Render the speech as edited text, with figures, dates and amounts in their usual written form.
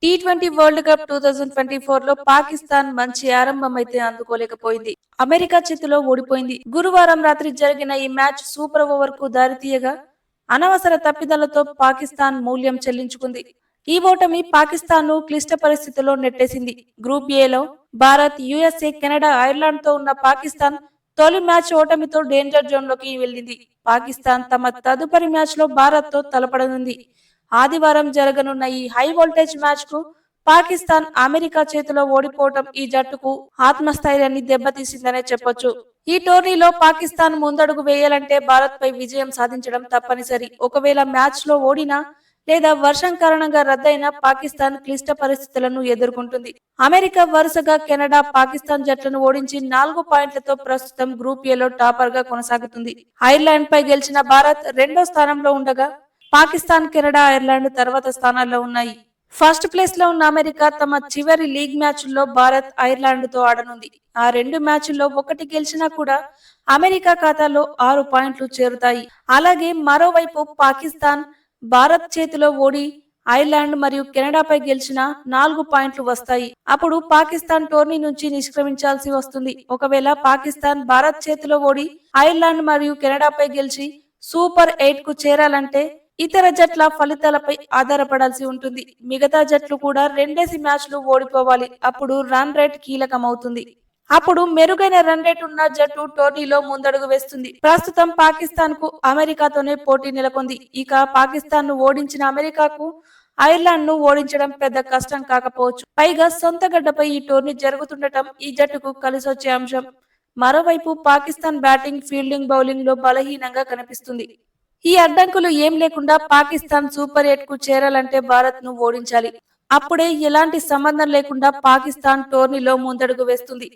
T20 world cup 2024లో Pakistan మంచి ఆరంభం అయితే అందుకోలేకపోయింది. అమెరికా చేతిలో ఓడిపోయింది. గురువారం రాత్రి జరిగిన ఈ మ్యాచ్ సూపర్ ఓవర్ కు దారితీయగా అనవసర తప్పిదాలతో పాకిస్తాన్ మూల్యం చెల్లించుకుంది. ఈ ఓటమి పాకిస్తాన్ ను క్లిష్ట పరిస్థితుల్లో నెట్టేసింది. గ్రూప్ ఏలో భారత్, యుఎస్ఏ, కెనడా, ఐర్లాండ్ తో ఉన్న పాకిస్తాన్ తొలి మ్యాచ్ ఓటమితో డేంజర్ జోన్ లోకి వెళ్లింది. పాకిస్తాన్ తమ తదుపరి మ్యాచ్ లో భారత్ తో తలపడనుంది. ఆదివారం జరగనున్న ఈ హై వోల్టేజ్ మ్యాచ్ కు పాకిస్తాన్ అమెరికా చేతిలో ఓడిపోవటం ఈ జట్టుకు ఆత్మస్థైర్యాన్ని దెబ్బతీసిందనే చెప్పొచ్చు. ఈ టోర్నీలో పాకిస్తాన్ ముందడుగు వేయాలంటే భారత్ పై విజయం సాధించడం తప్పనిసరి. ఒకవేళ మ్యాచ్ లో ఓడినా లేదా వర్షం కారణంగా రద్దయిన పాకిస్తాన్ క్లిష్ట పరిస్థితులను ఎదుర్కొంటుంది. అమెరికా వరుసగా కెనడా, పాకిస్తాన్ జట్లను ఓడించి 4 పాయింట్లతో ప్రస్తుతం గ్రూప్ ఏలో టాపర్ గా కొనసాగుతుంది. ఐర్లాండ్ పై గెలిచిన భారత్ రెండో స్థానంలో ఉండగా పాకిస్తాన్, కెనడా, ఐర్లాండ్ తర్వాత స్థానాల్లో ఉన్నాయి. ఫస్ట్ ప్లేస్ లో ఉన్న అమెరికా తమ చివరి లీగ్ మ్యాచ్ల్లో భారత్, ఐర్లాండ్ తో ఆడనుంది. ఆ రెండు మ్యాచ్ల్లో ఒకటి గెలిచినా కూడా అమెరికా ఖాతాలో 6 పాయింట్లు చేరుతాయి. అలాగే మరోవైపు పాకిస్తాన్ భారత్ చేతిలో ఓడి ఐర్లాండ్ మరియు కెనడాపై గెలిచిన 4 పాయింట్లు వస్తాయి. అప్పుడు పాకిస్తాన్ టోర్నీ నుంచి నిష్క్రమించాల్సి వస్తుంది. ఒకవేళ పాకిస్తాన్ భారత్ చేతిలో ఓడి ఐర్లాండ్ మరియు కెనడాపై గెలిచి సూపర్ 8 కు చేరాలంటే ఇతర జట్ల ఫలితాలపై ఆధారపడాల్సి ఉంటుంది. మిగతా జట్లు కూడా రెండేసి మ్యాచ్లు ఓడిపోవాలి. అప్పుడు రన్ రేట్ కీలకమవుతుంది. అప్పుడు మెరుగైన రన్ రేట్ ఉన్న జట్టు టోర్నీలో ముందడుగు వేస్తుంది. ప్రస్తుతం పాకిస్తాన్ కు అమెరికాతోనే పోటీ నెలకొంది. ఇక పాకిస్తాన్ ను ఓడించిన అమెరికాకు ఐర్లాండ్ ను ఓడించడం పెద్ద కష్టం కాకపోవచ్చు. పైగా సొంత గడ్డపై ఈ టోర్నీ జరుగుతుండటం ఈ జట్టుకు కలిసొచ్చే అంశం. మరోవైపు పాకిస్తాన్ బ్యాటింగ్, ఫీల్డింగ్, బౌలింగ్ లో బలహీనంగా కనిపిస్తుంది. ఈ అడ్డంకులు ఏం లేకుండా పాకిస్తాన్ సూపర్ 8 కు చేరాలంటే భారత్ ను ఓడించాలి. అప్పుడే ఎలాంటి సంబంధం లేకుండా పాకిస్తాన్ టోర్నీలో ముందడుగు వేస్తుంది.